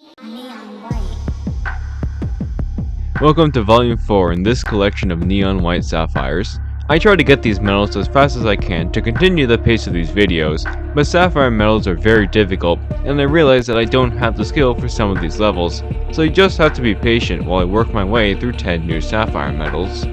Neon white. Welcome to Volume 4 in this collection of neon white sapphires. I try to get these medals as fast as I can to continue the pace of these videos, but sapphire medals are very difficult, and I realize that I don't have the skill for some of these levels, so you just have to be patient while I work my way through 10 new sapphire medals.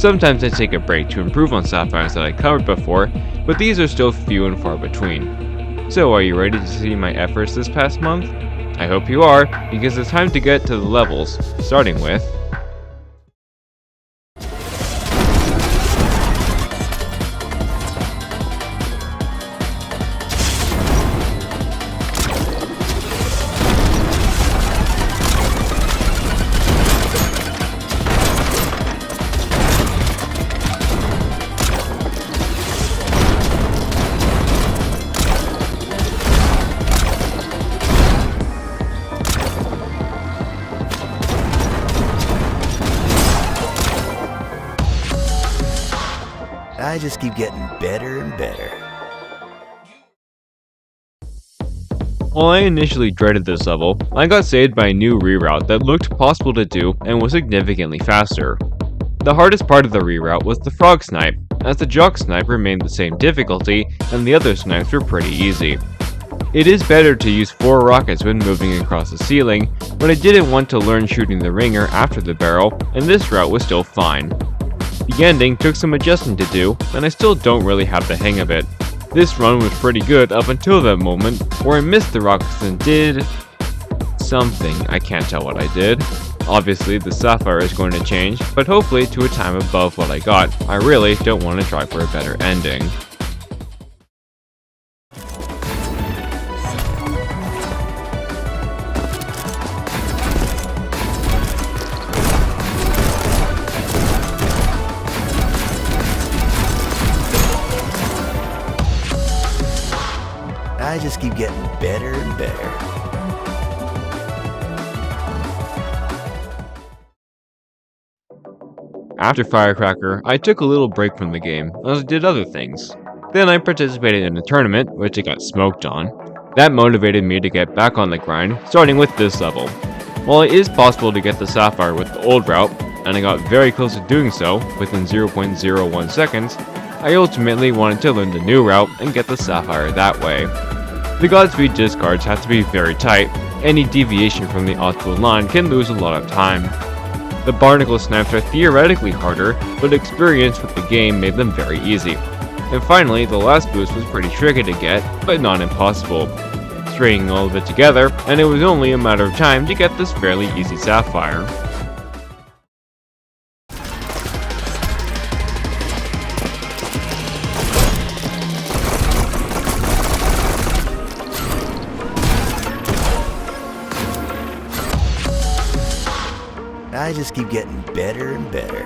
Sometimes I take a break to improve on sapphires that I covered before, but these are still few and far between. So are you ready to see my efforts this past month? I hope you are, because it's time to get to the levels, starting with I just keep getting better and better. While I initially dreaded this level, I got saved by a new reroute that looked possible to do and was significantly faster. The hardest part of the reroute was the frog snipe, as the jock snipe remained the same difficulty and the other snipes were pretty easy. It is better to use 4 rockets when moving across the ceiling, but I didn't want to learn shooting the ringer after the barrel, and this route was still fine. The ending took some adjusting to do, and I still don't really have the hang of it. This run was pretty good up until that moment, where I missed the rockets and did something. I can't tell what I did. Obviously, the sapphire is going to change, but hopefully to a time above what I got. I really don't want to try for a better ending. I just keep getting better and better. After Firecracker, I took a little break from the game, as I did other things. Then I participated in a tournament, which I got smoked on. That motivated me to get back on the grind, starting with this level. While it is possible to get the sapphire with the old route, and I got very close to doing so, within 0.01 seconds, I ultimately wanted to learn the new route and get the sapphire that way. The Godspeed discards have to be very tight. Any deviation from the optimal line can lose a lot of time. The barnacle snipes are theoretically harder, but experience with the game made them very easy. And finally, the last boost was pretty tricky to get, but not impossible. Stringing all of it together, and it was only a matter of time to get this fairly easy sapphire. I just keep getting better and better.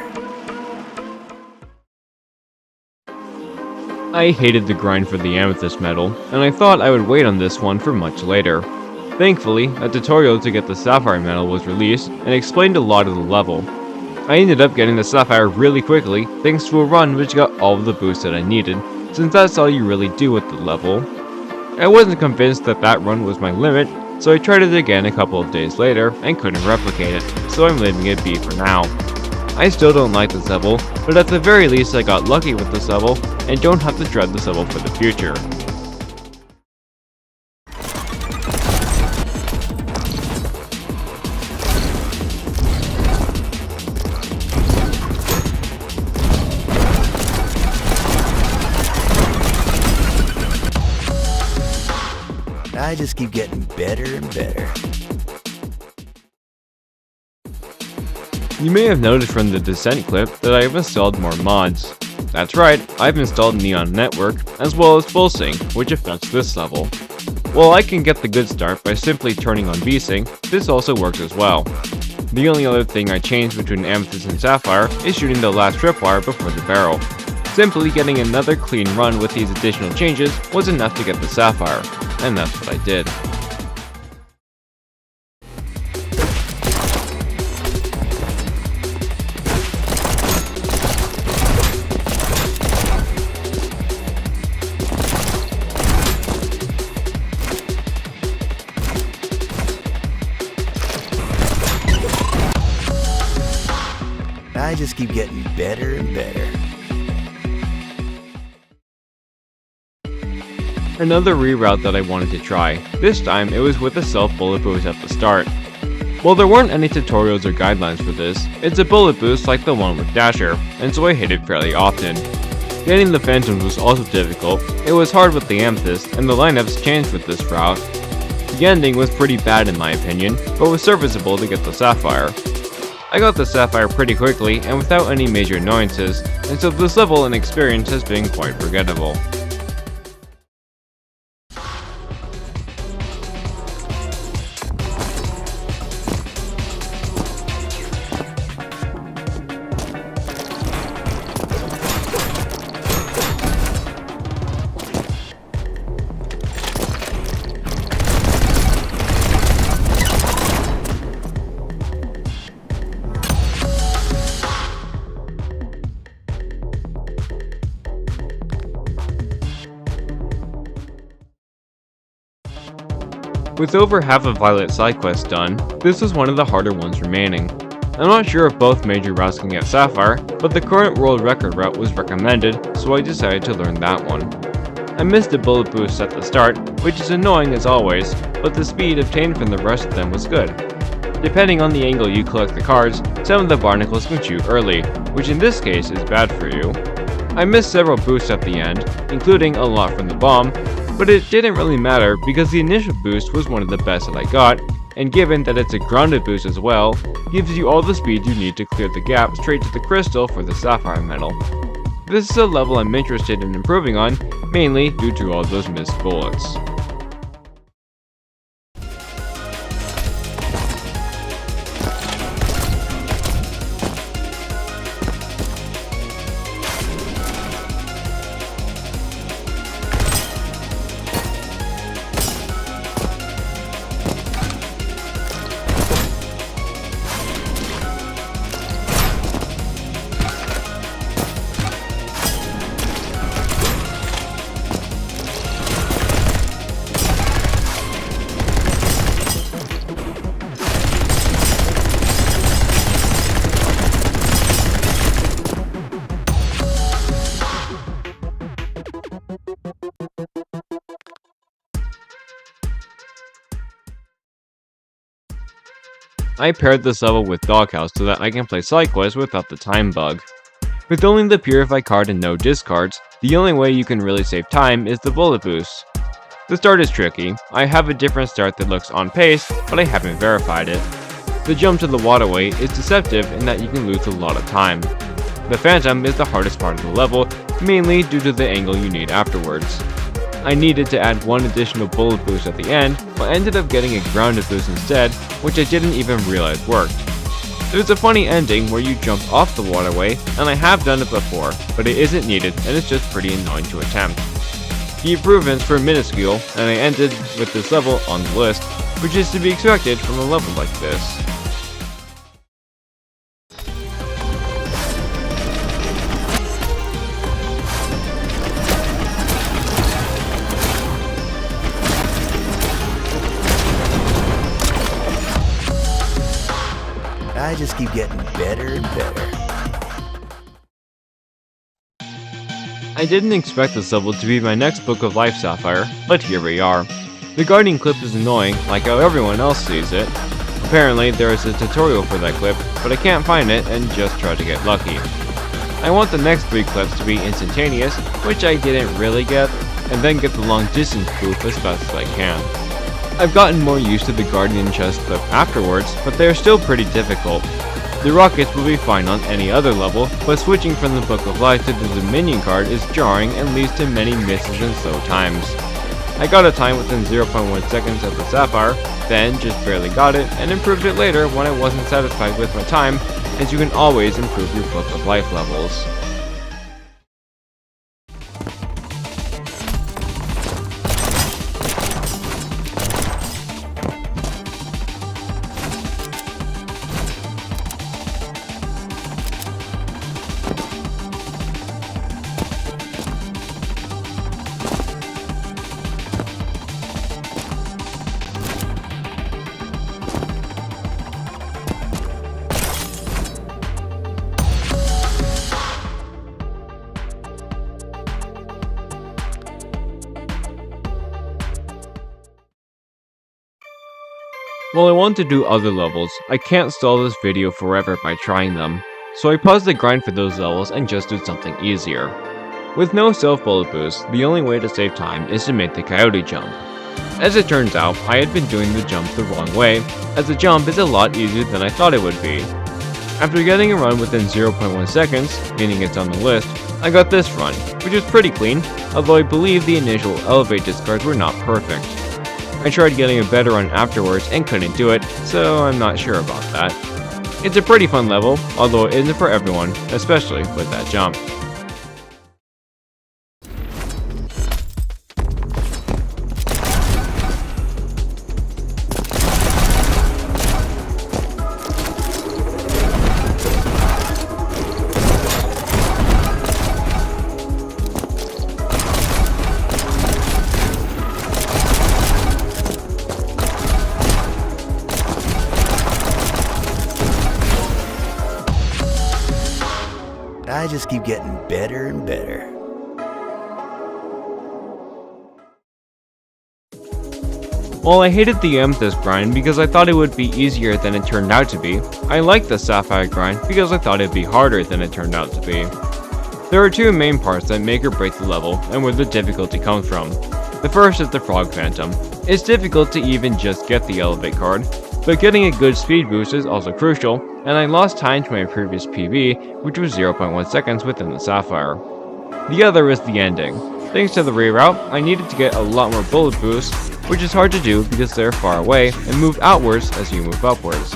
I hated the grind for the amethyst medal, and I thought I would wait on this one for much later. Thankfully, a tutorial to get the sapphire medal was released and explained a lot of the level. I ended up getting the sapphire really quickly thanks to a run which got all of the boosts that I needed, since that's all you really do with the level. I wasn't convinced that that run was my limit, so I tried it again a couple of days later and couldn't replicate it, so I'm leaving it be for now. I still don't like this level, but at the very least I got lucky with this level and don't have to dread this level for the future. I just keep getting better and better. You may have noticed from the Descent clip that I have installed more mods. That's right, I've installed Neon Network, as well as Full Sync, which affects this level. While I can get the good start by simply turning on V-Sync, this also works as well. The only other thing I changed between Amethyst and Sapphire is shooting the last tripwire before the barrel. Simply getting another clean run with these additional changes was enough to get the Sapphire, and that's what I did. I just keep getting better and better. Another reroute that I wanted to try. This time, it was with a self-bullet boost at the start. While there weren't any tutorials or guidelines for this, it's a bullet boost like the one with Thrasher, and so I hit it fairly often. Getting the Phantoms was also difficult. It was hard with the Amethyst, and the lineups changed with this route. The ending was pretty bad in my opinion, but was serviceable to get the Sapphire. I got the Sapphire pretty quickly and without any major annoyances, and so this level and experience has been quite forgettable. With over half of Violet's side quest done, this was one of the harder ones remaining. I'm not sure if both major routes can get Sapphire, but the current world record route was recommended, so I decided to learn that one. I missed the bullet boost at the start, which is annoying as always, but the speed obtained from the rest of them was good. Depending on the angle you collect the cards, some of the barnacles can shoot early, which in this case is bad for you. I missed several boosts at the end, including a lot from the bomb, but it didn't really matter because the initial boost was one of the best that I got, and given that it's a grounded boost as well, gives you all the speed you need to clear the gap straight to the crystal for the Sapphire medal. This is a level I'm interested in improving on, mainly due to all those missed bullets. I paired this level with Doghouse so that I can play side quests without the time bug. With only the Purify card and no discards, the only way you can really save time is the bullet boost. The start is tricky. I have a different start that looks on pace, but I haven't verified it. The jump to the waterway is deceptive in that you can lose a lot of time. The Phantom is the hardest part of the level, mainly due to the angle you need afterwards. I needed to add one additional bullet boost at the end, but ended up getting a grounded boost instead, which I didn't even realize worked. There's a funny ending where you jump off the waterway, and I have done it before, but it isn't needed and it's just pretty annoying to attempt. The improvements were minuscule, and I ended with this level on the list, which is to be expected from a level like this. I just keep getting better and better. I didn't expect this level to be my next Book of Life Sapphire, but here we are. The Guardian clip is annoying, like how everyone else sees it. Apparently there is a tutorial for that clip, but I can't find it and just try to get lucky. I want the next 3 clips to be instantaneous, which I didn't really get, and then get the long distance proof as fast as I can. I've gotten more used to the Guardian chest clip afterwards, but they are still pretty difficult. The rockets will be fine on any other level, but switching from the Book of Life to the Dominion card is jarring and leads to many misses and slow times. I got a time within 0.1 seconds of the Sapphire, then just barely got it, and improved it later when I wasn't satisfied with my time, as you can always improve your Book of Life levels. While I want to do other levels, I can't stall this video forever by trying them, so I paused the grind for those levels and just did something easier. With no self-bullet boost, the only way to save time is to make the coyote jump. As it turns out, I had been doing the jump the wrong way, as the jump is a lot easier than I thought it would be. After getting a run within 0.1 seconds, meaning it's on the list, I got this run, which is pretty clean, although I believe the initial elevate discards were not perfect. I tried getting a better run afterwards and couldn't do it, so I'm not sure about that. It's a pretty fun level, although it isn't for everyone, especially with that jump. I just keep getting better and better. While I hated the amethyst grind because I thought it would be easier than it turned out to be, I liked the sapphire grind because I thought it'd be harder than it turned out to be. There are two main parts that make or break the level and where the difficulty comes from. The first is the frog phantom. It's difficult to even just get the elevate card, but getting a good speed boost is also crucial, and I lost time to my previous PB, which was 0.1 seconds within the sapphire. The other is the ending. Thanks to the reroute, I needed to get a lot more bullet boosts, which is hard to do because they're far away and move outwards as you move upwards.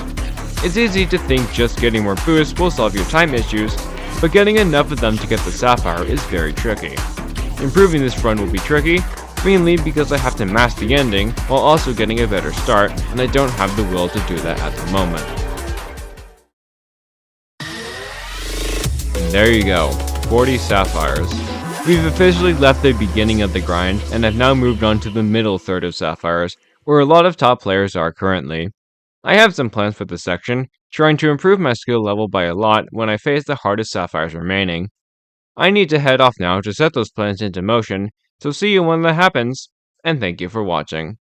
It's easy to think just getting more boosts will solve your time issues, but getting enough of them to get the sapphire is very tricky. Improving this run will be tricky, mainly because I have to mask the ending while also getting a better start, and I don't have the will to do that at the moment. And there you go, 40 sapphires. We've officially left the beginning of the grind, and have now moved on to the middle third of sapphires, where a lot of top players are currently. I have some plans for this section, trying to improve my skill level by a lot when I face the hardest sapphires remaining. I need to head off now to set those plans into motion, so see you when that happens, and thank you for watching.